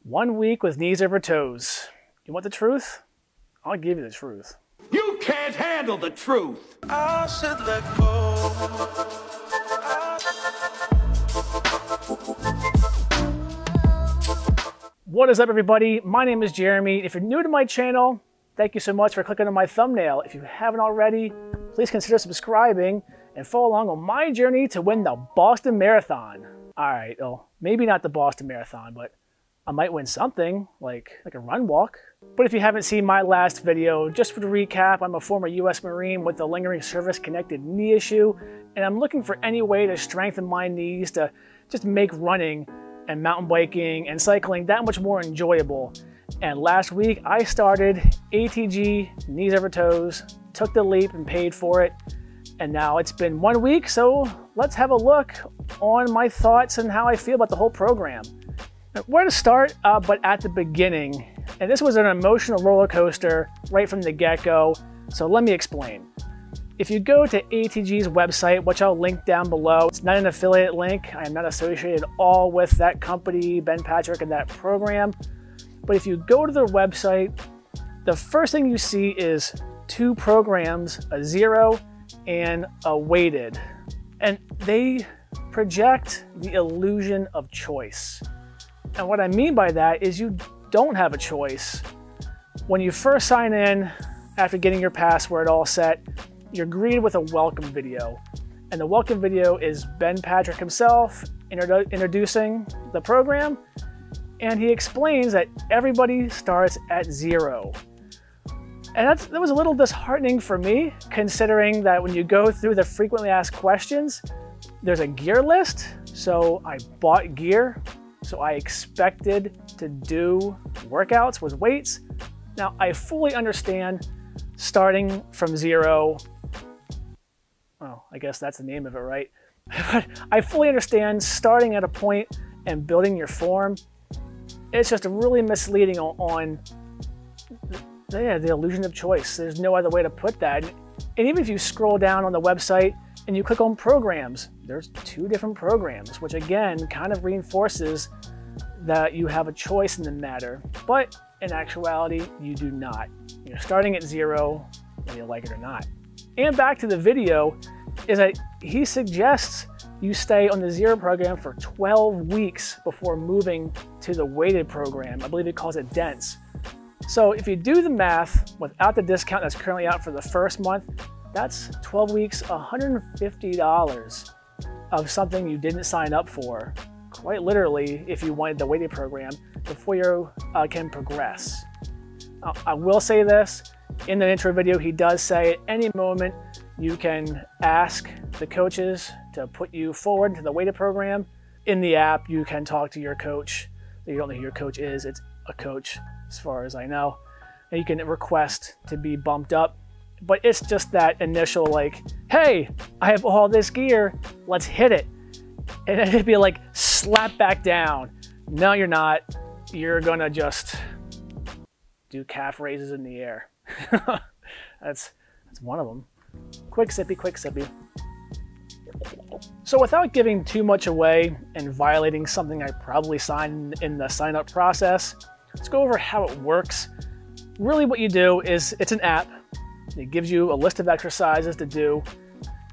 1 week with knees over toes. You want the truth? I'll give you the truth. You can't handle the truth. I should let go. What is up, everybody? My name is Jeremy. If you're new to my channel, thank you so much for clicking on my thumbnail. If you haven't already, please consider subscribing and follow along on my journey to win the Boston Marathon. All right, well, maybe not the Boston Marathon, but I might win something like a run walk. But if you haven't seen my last video, just for the recap, I'm a former US Marine with a lingering service-connected knee issue, and I'm looking for any way to strengthen my knees to just make running and mountain biking and cycling that much more enjoyable. And last week I started ATG KneesOverToes, took the leap and paid for it. And now it's been 1 week, so let's have a look on my thoughts and how I feel about the whole program. Where to start, but at the beginning. And this was an emotional roller coaster right from the get-go, so let me explain. If you go to ATG's website, which I'll link down below, it's not an affiliate link. I am not associated at all with that company, Ben Patrick, and that program. But if you go to their website, the first thing you see is two programs, a zero and a weighted. And they project the illusion of choice. And what I mean by that is you don't have a choice. When you first sign in, after getting your password all set, you're greeted with a welcome video. And the welcome video is Ben Patrick himself introducing the program. And he explains that everybody starts at zero. And that was a little disheartening for me, considering that when you go through the frequently asked questions, there's a gear list. So I bought gear. So I expected to do workouts with weights. Now I fully understand starting from zero. Well, I guess that's the name of it, right? But I fully understand starting at a point and building your form. It's just really misleading on the illusion of choice. There's no other way to put that. And even if you scroll down on the website and you click on programs, there's two different programs, which again kind of reinforces that you have a choice in the matter. But in actuality, you do not. You're starting at zero, whether you like it or not. And back to the video, is that he suggests you stay on the zero program for 12 weeks before moving to the weighted program. I believe he calls it dense. So if you do the math, without the discount that's currently out for the first month, that's 12 weeks, $150 of something you didn't sign up for, quite literally, if you wanted the weighted program, before you can progress. I will say this, in the intro video, he does say at any moment you can ask the coaches to put you forward to the weighted program. In the app, you can talk to your coach. You don't know who your coach is, it's a coach as far as I know. And you can request to be bumped up. But it's just that initial like, hey, I have all this gear, let's hit it. And it'd be like, slap back down. No, you're not. You're gonna just do calf raises in the air. That's one of them. Quick sippy, quick sippy. So without giving too much away and violating something I probably signed in the sign up process, let's go over how it works. Really what you do is, it's an app. It gives you a list of exercises to do,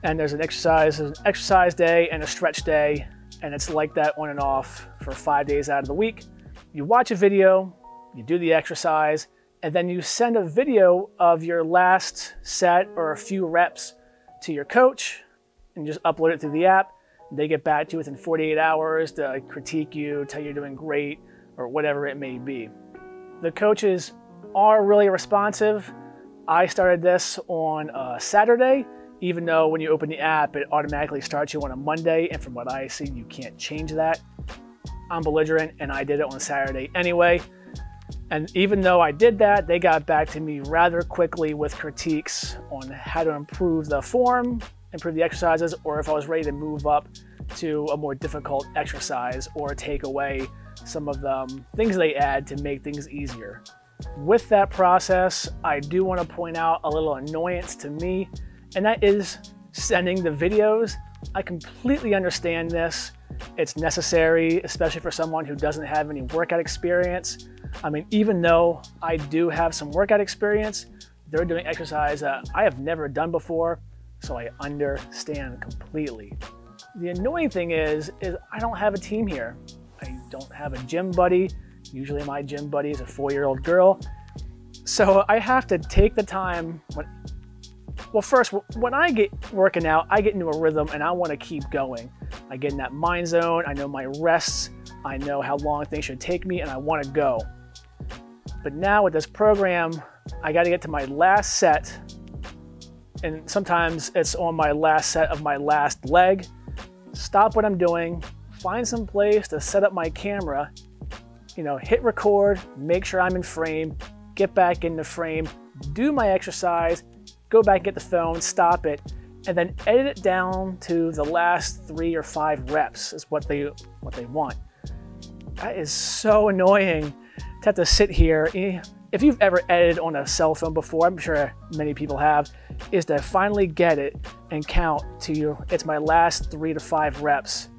and there's an exercise day and a stretch day, and it's like that on and off for 5 days out of the week. You watch a video, you do the exercise, and then you send a video of your last set or a few reps to your coach, and just upload it through the app. They get back to you within 48 hours to critique you, tell you you're doing great, or whatever it may be. The coaches are really responsive. I started this on a Saturday, even though when you open the app, it automatically starts you on a Monday, and from what I see, you can't change that. I'm belligerent, and I did it on Saturday anyway. And even though I did that, they got back to me rather quickly with critiques on how to improve the form, improve the exercises, or if I was ready to move up to a more difficult exercise or take away some of the things they add to make things easier. With that process, I do want to point out a little annoyance to me, and that is sending the videos. I completely understand this. It's necessary, especially for someone who doesn't have any workout experience. I mean, even though I do have some workout experience, they're doing exercise that I have never done before, so I understand completely. The annoying thing is I don't have a team here. I don't have a gym buddy. Usually my gym buddy is a 4-year-old girl. So I have to take the time when I get working out, I get into a rhythm and I want to keep going. I get in that mind zone. I know my rests. I know how long things should take me, and I want to go. But now with this program, I got to get to my last set, and sometimes it's on my last set of my last leg. Stop what I'm doing, find some place to set up my camera, hit record, make sure I'm in frame, get back in the frame, do my exercise, go back and get the phone, stop it, and then edit it down to the last 3 or 5 reps is what they want. That is so annoying to have to sit here. If you've ever edited on a cell phone before, I'm sure many people have, is to finally get it and count to it's my last 3 to 5 reps.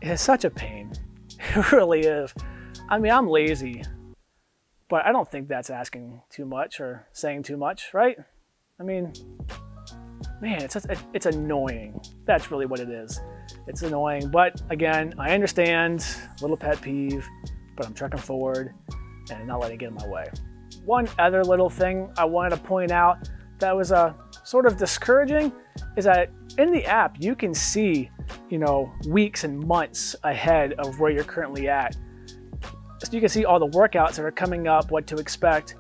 It's such a pain. It really is. I mean, I'm lazy, but I don't think that's asking too much or saying too much, right? I mean, man, it's annoying. That's really what it is. It's annoying, but again, I understand, little pet peeve, but I'm trucking forward and not letting it get in my way. One other little thing I wanted to point out that was sort of discouraging is that in the app, you can see, weeks and months ahead of where you're currently at. So you can see all the workouts that are coming up, what to expect.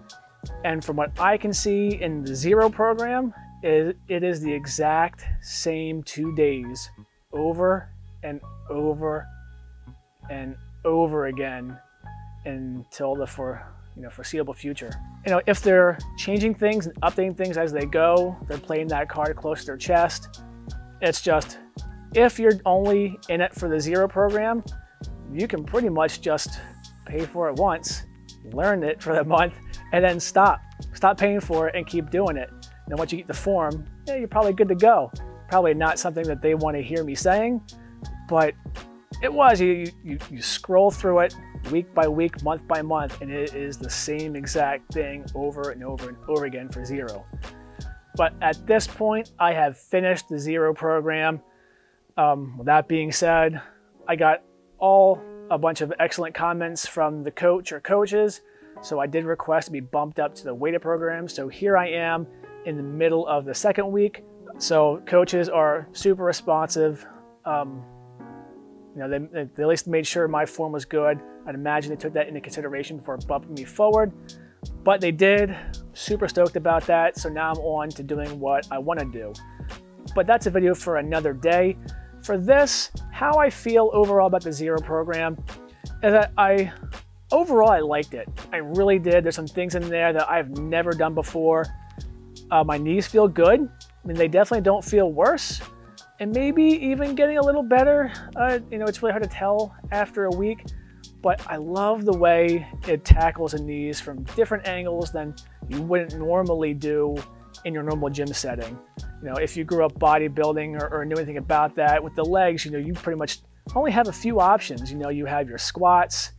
And from what I can see in the Zero program, it is the exact same 2 days over and over and over again until the foreseeable future. If they're changing things and updating things as they go, they're playing that card close to their chest. It's just, if you're only in it for the Zero program, you can pretty much just pay for it once, learn it for the month, and then stop paying for it and keep doing it. And once you get the form, you're probably good to go. Probably not something that they want to hear me saying, but it was. You scroll through it week by week, month by month, and it is the same exact thing over and over and over again for Zero. But at this point, I have finished the Zero program. With that being said, I got a bunch of excellent comments from the coach or coaches, so I did request to be bumped up to the weighted program. So here I am in the middle of the 2nd week. So coaches are super responsive. They at least made sure my form was good. I'd imagine they took that into consideration before bumping me forward, but they did. Super stoked about that. So now I'm on to doing what I want to do. But that's a video for another day. For this, how I feel overall about the Zero program is that overall I liked it. I really did. There's some things in there that I've never done before. My knees feel good. I mean, they definitely don't feel worse, and maybe even getting a little better. It's really hard to tell after a week, but I love the way it tackles the knees from different angles than you wouldn't normally do in your normal gym setting. If you grew up bodybuilding or knew anything about that, with the legs, you pretty much only have a few options. You have your squats,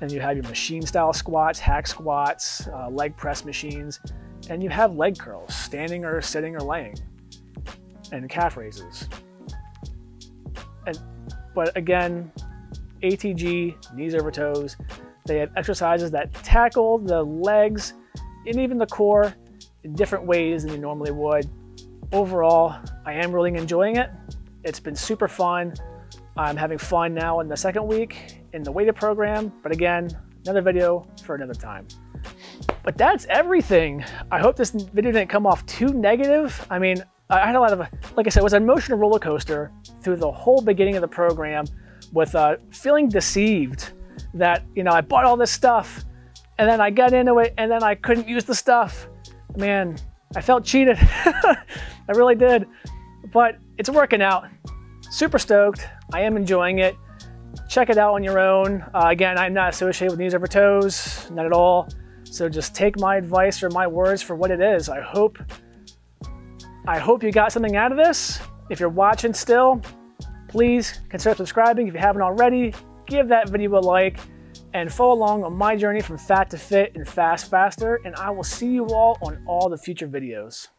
and you have your machine style squats, hack squats, leg press machines, and you have leg curls, standing or sitting or laying, and calf raises. But again, ATG KneesOverToes, they have exercises that tackle the legs and even the core in different ways than you normally would. Overall, I am really enjoying it. It's been super fun. I'm having fun now in the 2nd week in the weighted program, but again, another video for another time. But that's everything. I hope this video didn't come off too negative. I mean, I had a lot of, like I said, it was an emotional roller coaster through the whole beginning of the program with feeling deceived that, I bought all this stuff and then I got into it and then I couldn't use the stuff. Man, I felt cheated. I really did, but it's working out. Super stoked. I am enjoying it. Check it out on your own. Again, I'm not associated with KneesOverToes, not at all. So just take my advice or my words for what it is. I hope you got something out of this. If you're watching still, Please consider subscribing if you haven't already. Give that video a like and follow along on my journey from fat to fit and fast faster. And I will see you all on all the future videos.